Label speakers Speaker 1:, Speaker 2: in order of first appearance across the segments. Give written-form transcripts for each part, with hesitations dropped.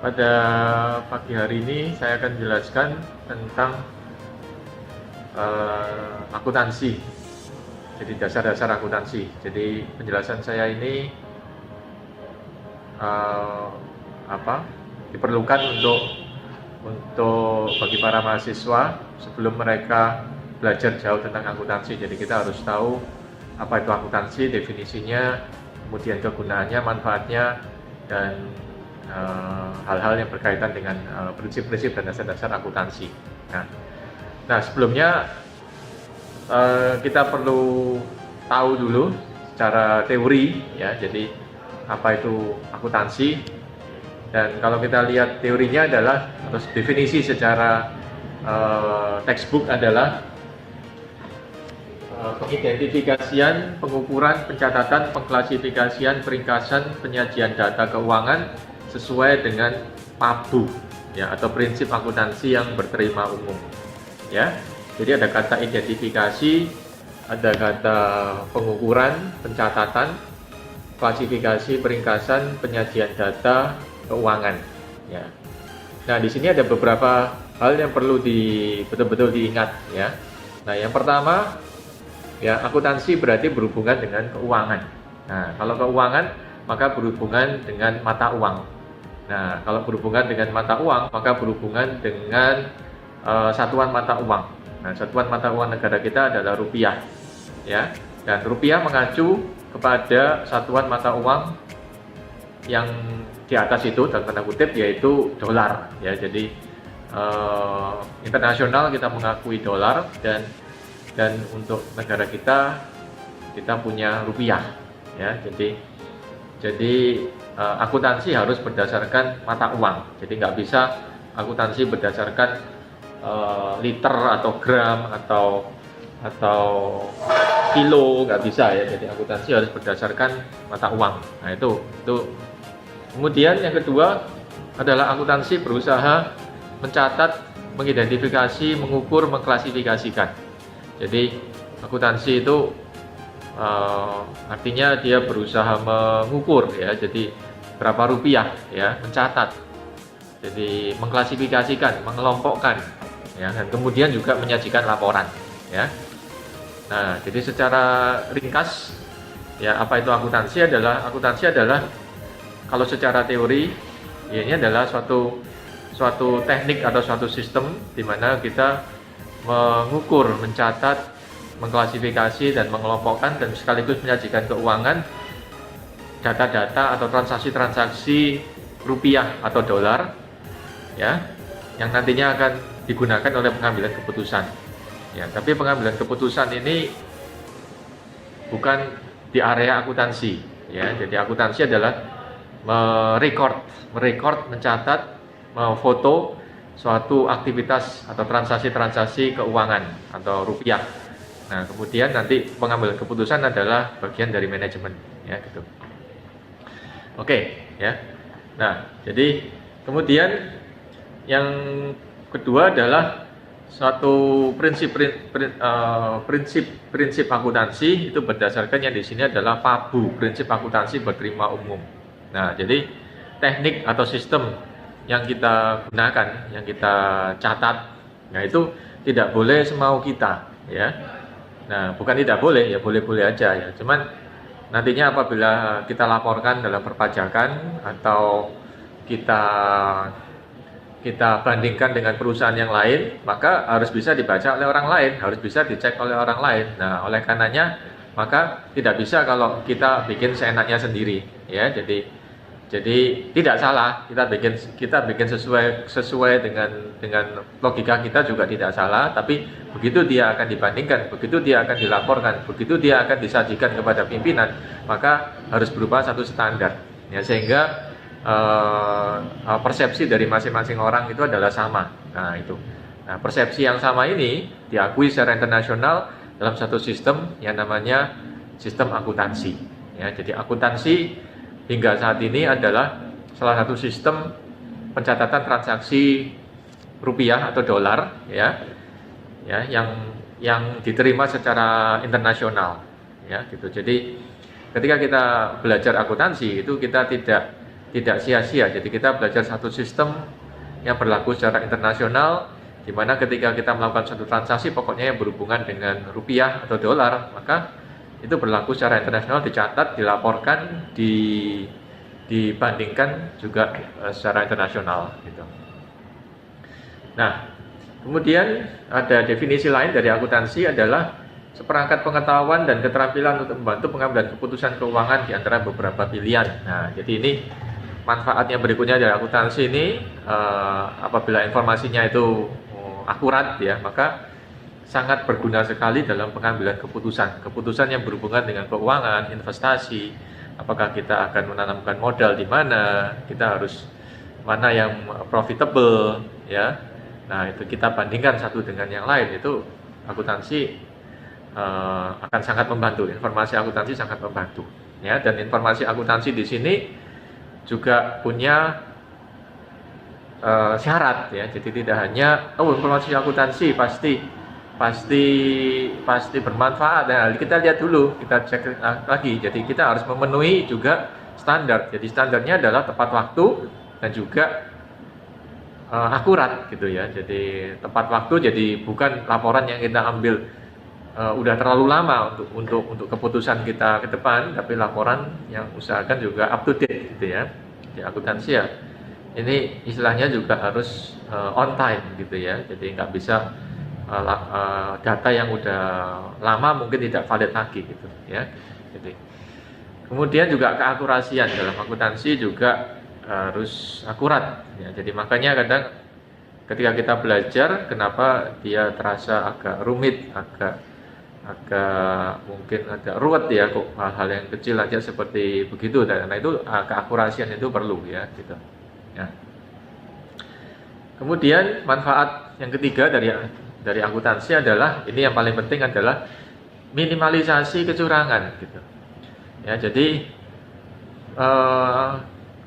Speaker 1: Pada pagi hari ini saya akan jelaskan tentang akuntansi. Jadi dasar-dasar akuntansi. Jadi penjelasan saya ini uh, diperlukan untuk bagi para mahasiswa sebelum mereka belajar jauh tentang akuntansi. Jadi kita harus tahu apa itu akuntansi, definisinya, kemudian kegunaannya, manfaatnya, dan hal-hal yang berkaitan dengan prinsip-prinsip dan dasar-dasar akuntansi. Nah sebelumnya kita perlu tahu dulu secara teori, ya. Jadi apa itu akuntansi? Dan kalau kita lihat teorinya adalah, atau definisi secara textbook adalah pengidentifikasian, pengukuran, pencatatan, pengklasifikasian, peringkasan, penyajian data keuangan sesuai dengan PABU, ya, atau prinsip akuntansi yang berterima umum, ya. Jadi ada kata identifikasi, ada kata pengukuran, pencatatan, klasifikasi, peringkasan, penyajian data keuangan, ya. Nah, di sini ada beberapa hal yang perlu betul-betul diingat, ya. Nah, yang pertama, ya, akuntansi berarti berhubungan dengan keuangan. Nah, kalau keuangan maka berhubungan dengan mata uang. Nah, kalau berhubungan dengan mata uang maka berhubungan dengan satuan mata uang. Nah, satuan mata uang negara kita adalah rupiah, ya. Dan rupiah mengacu kepada satuan mata uang yang di atas itu, dalam tanda kutip, yaitu dolar, ya. Jadi internasional kita mengakui dolar, dan untuk negara kita punya rupiah, ya. Jadi akuntansi harus berdasarkan mata uang. Jadi nggak bisa akuntansi berdasarkan liter atau gram atau kilo, nggak bisa, ya. Jadi akuntansi harus berdasarkan mata uang. Nah, itu. Kemudian yang kedua adalah akuntansi berusaha mencatat, mengidentifikasi, mengukur, mengklasifikasikan. Jadi akuntansi itu artinya dia berusaha mengukur, ya. Jadi berapa rupiah, ya, mencatat. Jadi mengklasifikasikan, mengelompokkan, ya, dan kemudian juga menyajikan laporan, ya. Nah, jadi secara ringkas, ya, apa itu akuntansi adalah kalau secara teori, ya, ini adalah suatu teknik atau suatu sistem di mana kita mengukur, mencatat, mengklasifikasi, dan mengelompokkan, dan sekaligus menyajikan keuangan, data-data atau transaksi-transaksi rupiah atau dolar, ya, yang nantinya akan digunakan oleh pengambilan keputusan, ya. Tapi pengambilan keputusan ini bukan di area akuntansi, ya. Jadi akuntansi adalah merekord, mencatat, memfoto suatu aktivitas atau transaksi keuangan atau rupiah. Nah, kemudian nanti pengambilan keputusan adalah bagian dari manajemen, ya, gitu. Oke, ya. Nah, jadi kemudian yang kedua adalah suatu prinsip akuntansi itu berdasarkan yang di sini adalah PABU, prinsip akuntansi berterima umum. Nah, jadi teknik atau sistem yang kita gunakan, yang kita catat, nah itu tidak boleh semau kita, ya. Nah, bukan tidak boleh, ya, boleh-boleh aja, ya. Cuman nantinya apabila kita laporkan dalam perpajakan atau kita bandingkan dengan perusahaan yang lain, maka harus bisa dibaca oleh orang lain, harus bisa dicek oleh orang lain. Nah, oleh karenanya maka tidak bisa kalau kita bikin seenaknya sendiri, ya. Jadi tidak salah kita bikin sesuai dengan logika kita juga tidak salah, tapi begitu dia akan dibandingkan, begitu dia akan dilaporkan, begitu dia akan disajikan kepada pimpinan, maka harus berupa satu standar, ya, sehingga persepsi dari masing-masing orang itu adalah sama. Nah, itu. Nah, persepsi yang sama ini diakui secara internasional dalam satu sistem yang namanya sistem akuntansi, ya. Jadi akuntansi hingga saat ini adalah salah satu sistem pencatatan transaksi rupiah atau dolar, ya, yang diterima secara internasional, ya, gitu. Jadi ketika kita belajar akuntansi itu kita tidak sia-sia. Jadi kita belajar satu sistem yang berlaku secara internasional, di mana ketika kita melakukan suatu transaksi pokoknya yang berhubungan dengan rupiah atau dolar, maka itu berlaku secara internasional, dicatat, dilaporkan, dibandingkan juga secara internasional gitu. Nah, kemudian ada definisi lain dari akuntansi adalah seperangkat pengetahuan dan keterampilan untuk membantu pengambilan keputusan keuangan di antara beberapa pilihan. Nah, jadi ini manfaatnya berikutnya dari akuntansi ini, apabila informasinya itu akurat ya, maka sangat berguna sekali dalam pengambilan keputusan yang berhubungan dengan keuangan, investasi, apakah kita akan menanamkan modal di mana, kita harus mana yang profitable ya. Nah, itu kita bandingkan satu dengan yang lain, itu akuntansi akan sangat membantu. Informasi akuntansi sangat membantu ya, dan informasi akuntansi di sini juga punya syarat ya. Jadi tidak hanya informasi akuntansi pasti bermanfaat. Nah, kita lihat dulu, kita cek lagi. Jadi kita harus memenuhi juga standar. Jadi standarnya adalah tepat waktu dan juga akurat gitu ya. Jadi tepat waktu, jadi bukan laporan yang kita ambil udah terlalu lama untuk keputusan kita ke depan, tapi laporan yang usahakan juga up to date gitu ya. Di akuntansi ya, ini istilahnya juga harus on time gitu ya. Jadi nggak bisa data yang udah lama mungkin tidak valid lagi gitu ya. Jadi kemudian juga keakurasian dalam akuntansi juga harus akurat ya. Jadi makanya kadang ketika kita belajar, kenapa dia terasa agak rumit, agak mungkin agak ruwet ya, kok hal-hal yang kecil aja seperti begitu. Nah, itu keakurasian itu perlu ya gitu ya. Kemudian manfaat yang ketiga dari akuntansi adalah, ini yang paling penting adalah minimalisasi kecurangan gitu ya. Jadi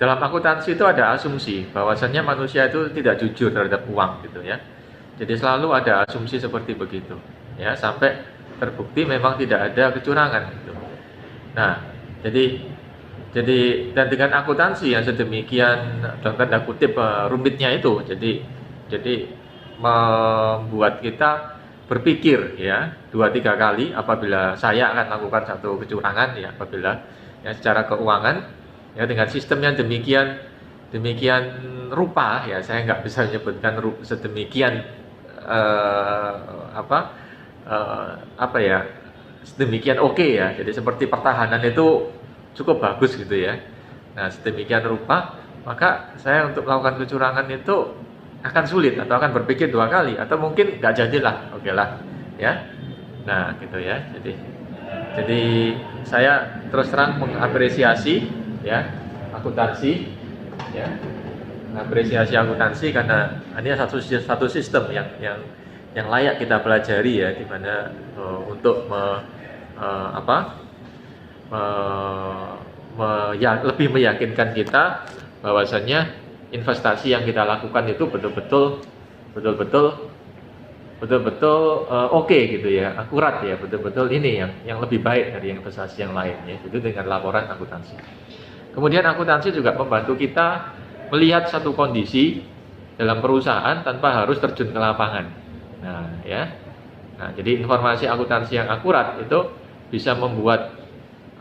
Speaker 1: dalam akuntansi itu ada asumsi bahwasannya manusia itu tidak jujur terhadap uang gitu ya. Jadi selalu ada asumsi seperti begitu ya, sampai terbukti memang tidak ada kecurangan gitu. Nah, jadi dan dengan akuntansi yang sedemikian dalam tanda kutip rumitnya itu, jadi membuat kita berpikir ya 2-3 kali apabila saya akan lakukan satu kecurangan ya, apabila ya secara keuangan ya, dengan sistem yang demikian rupa ya, saya nggak bisa menyebutkan sedemikian sedemikian oke ya. Jadi seperti pertahanan itu cukup bagus gitu ya. Nah, sedemikian rupa, maka saya untuk melakukan kecurangan itu akan sulit, atau akan berpikir 2 kali, atau mungkin nggak jadilah, oke lah ya. Nah gitu ya. Jadi saya terus terang mengapresiasi ya akuntansi ya, mengapresiasi akuntansi karena ini satu sistem yang layak kita pelajari ya, di mana untuk lebih meyakinkan kita bahwasannya investasi yang kita lakukan itu betul-betul oke gitu ya, akurat ya, betul-betul ini yang lebih baik dari investasi yang lain ya, itu dengan laporan akuntansi. Kemudian akuntansi juga membantu kita melihat satu kondisi dalam perusahaan tanpa harus terjun ke lapangan. Nah, jadi informasi akuntansi yang akurat itu bisa membuat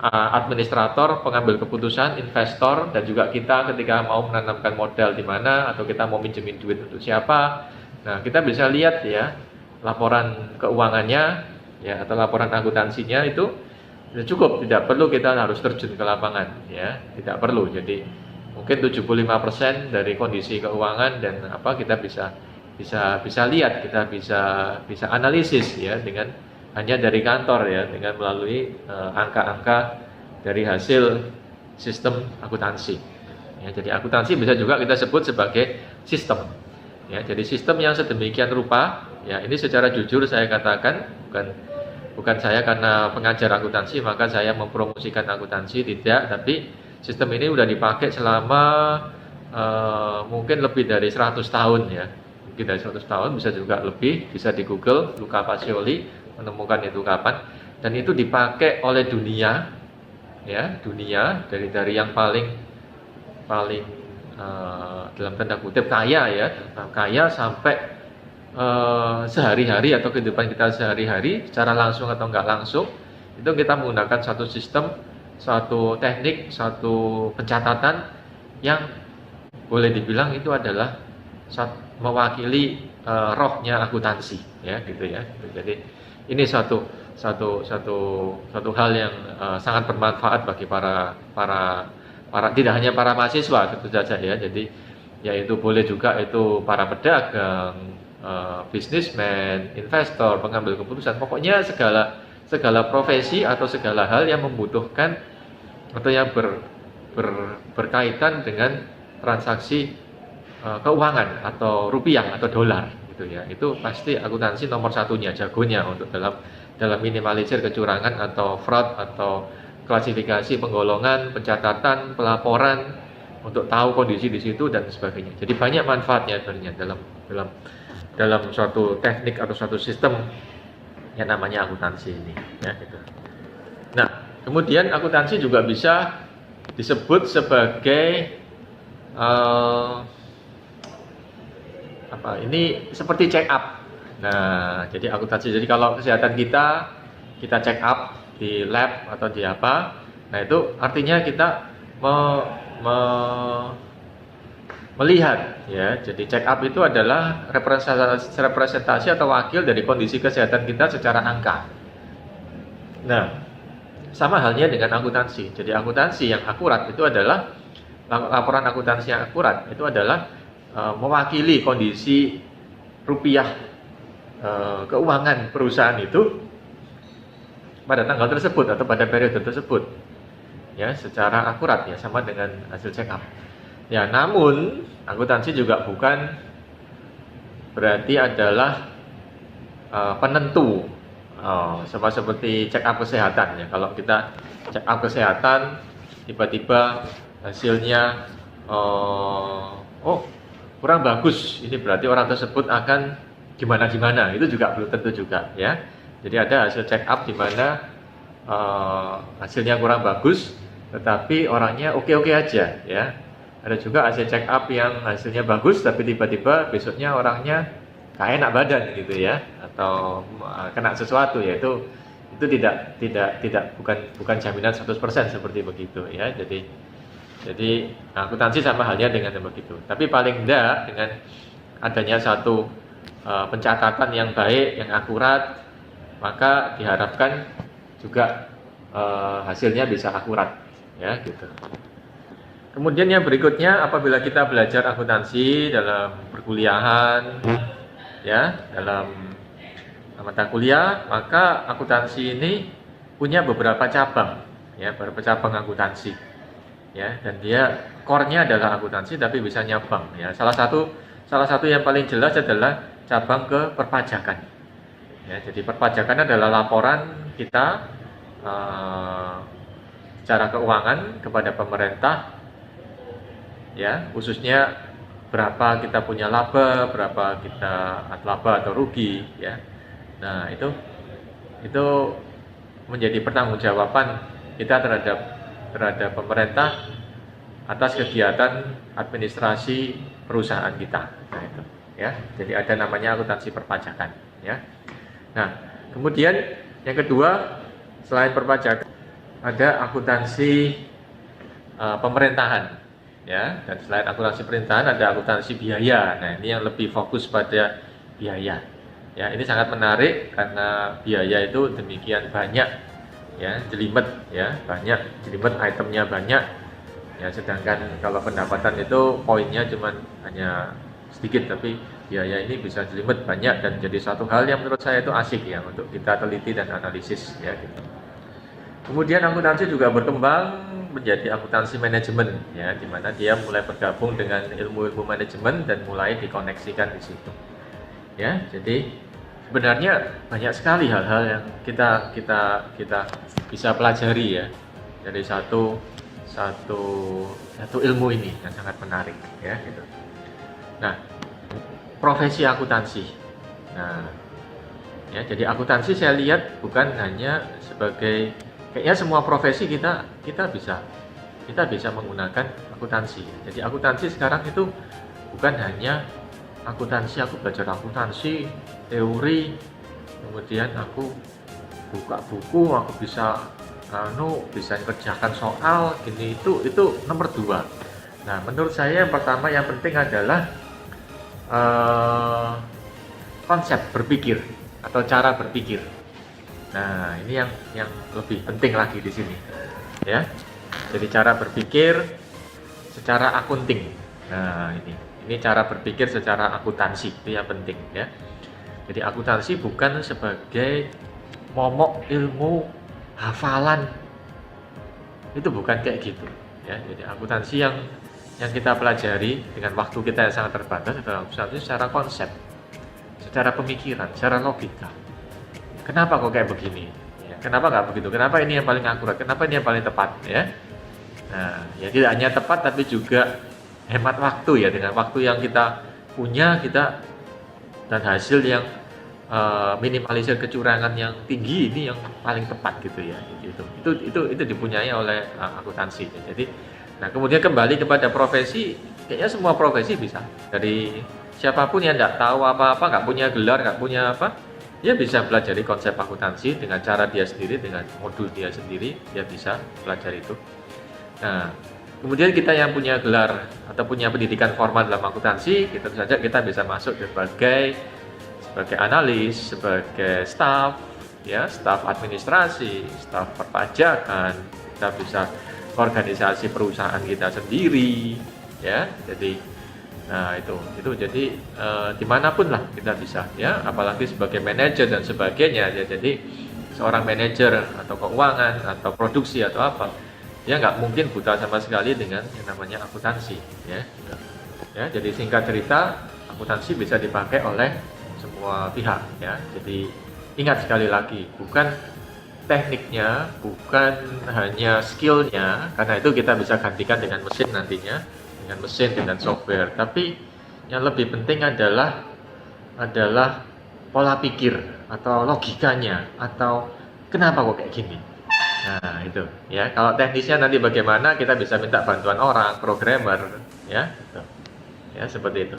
Speaker 1: administrator, pengambil keputusan, investor, dan juga kita ketika mau menanamkan modal di mana, atau kita mau minjemin duit untuk siapa. Nah, kita bisa lihat ya laporan keuangannya ya, atau laporan akuntansinya itu cukup, tidak perlu kita harus terjun ke lapangan ya, tidak perlu. Jadi mungkin 75% dari kondisi keuangan dan kita bisa lihat, kita bisa analisis ya, dengan hanya dari kantor ya, dengan melalui angka-angka dari hasil sistem akuntansi ya. Jadi akuntansi bisa juga kita sebut sebagai sistem ya. Jadi sistem yang sedemikian rupa ya, ini secara jujur saya katakan, bukan saya karena pengajar akuntansi maka saya mempromosikan akuntansi, tidak, tapi sistem ini sudah dipakai selama mungkin lebih dari 100 tahun ya. Mungkin dari 100 tahun, bisa juga lebih, bisa di Google, Luca Pacioli menemukan itu kapan, dan itu dipakai oleh dunia ya, dari yang paling paling dalam tanda kutip kaya ya, kaya sampai sehari-hari atau kehidupan kita sehari-hari secara langsung atau enggak langsung itu kita menggunakan satu sistem, satu teknik, satu pencatatan yang boleh dibilang itu adalah mewakili rohnya akuntansi ya gitu ya. Jadi ini satu hal yang sangat bermanfaat bagi para tidak hanya para mahasiswa tentu saja ya. Jadi yaitu boleh juga itu para pedagang, bisnismen, investor, pengambil keputusan, pokoknya segala profesi atau segala hal yang membutuhkan atau yang berkaitan dengan transaksi keuangan atau rupiah atau dolar gitu ya. Itu pasti akuntansi nomor satunya, jagonya untuk dalam minimalisir kecurangan atau fraud atau klasifikasi, penggolongan, pencatatan, pelaporan untuk tahu kondisi di situ dan sebagainya. Jadi banyak manfaatnya sebenarnya dalam suatu teknik atau suatu sistem yang namanya akuntansi ini ya gitu. Nah, kemudian akuntansi juga bisa disebut sebagai ini seperti check up. Nah, jadi akuntansi. Jadi kalau kesehatan kita check up di lab atau di apa, nah itu artinya kita melihat ya. Jadi check up itu adalah representasi atau wakil dari kondisi kesehatan kita secara angka. Nah, sama halnya dengan akuntansi. Jadi akuntansi yang akurat itu adalah laporan akuntansi yang akurat itu adalah mewakili kondisi rupiah keuangan perusahaan itu pada tanggal tersebut atau pada periode tersebut ya, secara akurat ya, sama dengan hasil check up ya. Namun akuntansi juga bukan berarti adalah penentu sama seperti check up kesehatan ya. Kalau kita check up kesehatan tiba-tiba hasilnya kurang bagus, ini berarti orang tersebut akan gimana, itu juga belum tentu juga ya. Jadi ada hasil check up di mana hasilnya kurang bagus tetapi orangnya oke-oke aja ya. Ada juga hasil check up yang hasilnya bagus tapi tiba-tiba besoknya orangnya gak enak badan gitu ya, atau kena sesuatu ya. Itu bukan jaminan 100% seperti begitu ya. Jadi akuntansi sama halnya dengan begitu. Tapi paling enggak dengan adanya satu pencatatan yang baik, yang akurat, maka diharapkan juga hasilnya bisa akurat ya gitu. Kemudian yang berikutnya, apabila kita belajar akuntansi dalam perkuliahan ya, dalam mata kuliah, maka akuntansi ini punya beberapa cabang ya, beberapa cabang akuntansi ya, dan dia core-nya adalah akuntansi tapi bisa nyabang ya. Salah satu yang paling jelas adalah cabang ke perpajakan ya. Jadi perpajakan adalah laporan kita secara keuangan kepada pemerintah ya, khususnya berapa kita punya laba, berapa kita laba atau rugi ya. Nah, itu menjadi pertanggungjawaban kita terhadap pemerintah atas kegiatan administrasi perusahaan kita. Nah, itu ya. Jadi ada namanya akuntansi perpajakan ya. Nah, kemudian yang kedua, selain perpajakan ada akuntansi pemerintahan ya, dan selain akuntansi pemerintahan ada akuntansi biaya. Nah, ini yang lebih fokus pada biaya ya. Ini sangat menarik karena biaya itu demikian banyak ya, jelimet ya, banyak jelimet, itemnya banyak ya. Sedangkan kalau pendapatan itu poinnya cuma hanya sedikit, tapi biaya ini bisa jelimet banyak dan jadi satu hal yang menurut saya itu asik ya untuk kita teliti dan analisis ya gitu. Kemudian akuntansi juga berkembang menjadi akuntansi manajemen ya, di mana dia mulai bergabung dengan ilmu-ilmu manajemen dan mulai dikoneksikan di situ ya. Jadi sebenarnya banyak sekali hal-hal yang kita bisa pelajari ya dari satu ilmu ini yang sangat menarik ya gitu. Nah, profesi akuntansi. Nah, ya, jadi akuntansi saya lihat bukan hanya sebagai, kayaknya semua profesi kita kita bisa menggunakan akuntansi. Jadi akuntansi sekarang itu bukan hanya akuntansi, aku belajar akuntansi, teori, kemudian aku buka buku, aku bisa bisa kerjakan soal gini, itu nomor 2. Nah, menurut saya yang pertama yang penting adalah konsep berpikir atau cara berpikir. Nah, ini yang lebih penting lagi di sini, ya. Jadi cara berpikir secara akunting. Nah, ini cara berpikir secara akuntansi, itu yang penting, ya. Jadi akuntansi bukan sebagai momok ilmu hafalan, itu bukan kayak gitu, ya. Jadi akuntansi yang kita pelajari dengan waktu kita yang sangat terbatas adalah akuntansi secara konsep, secara pemikiran, secara logika. Kenapa kok kayak begini? Ya, kenapa nggak begitu? Kenapa ini yang paling akurat? Kenapa ini yang paling tepat? Ya, nah, ya tidak hanya tepat tapi juga hemat waktu, ya. Dengan waktu yang kita punya, kita dan hasil yang minimalisir kecurangan yang tinggi, ini yang paling tepat gitu, ya. Itu dipunyai oleh akuntansi. Jadi, nah kemudian kembali kepada profesi, kayaknya semua profesi bisa. Dari siapapun yang nggak tahu apa-apa, nggak punya gelar, nggak punya apa, dia bisa pelajari konsep akuntansi dengan cara dia sendiri, dengan modul dia sendiri, dia bisa pelajari itu. Nah, kemudian kita yang punya gelar atau punya pendidikan formal dalam akuntansi, kita bisa masuk sebagai analis, sebagai staf, ya, staf administrasi, staf perpajakan, kita bisa organisasi perusahaan kita sendiri, ya. Jadi, nah itu jadi dimanapun lah kita bisa, ya, apalagi sebagai manajer dan sebagainya, ya. Jadi seorang manajer atau keuangan atau produksi atau apa, dia nggak mungkin buta sama sekali dengan yang namanya akuntansi, ya. Ya, jadi singkat cerita, akuntansi bisa dipakai oleh semua pihak, ya. Jadi ingat sekali lagi, bukan tekniknya, bukan hanya skillnya, karena itu kita bisa gantikan dengan mesin nantinya, dengan software. Tapi yang lebih penting adalah pola pikir atau logikanya, atau kenapa kok kayak gini. Nah itu, ya. Kalau teknisnya nanti bagaimana, kita bisa minta bantuan orang, programmer, ya, gitu. Ya, seperti itu.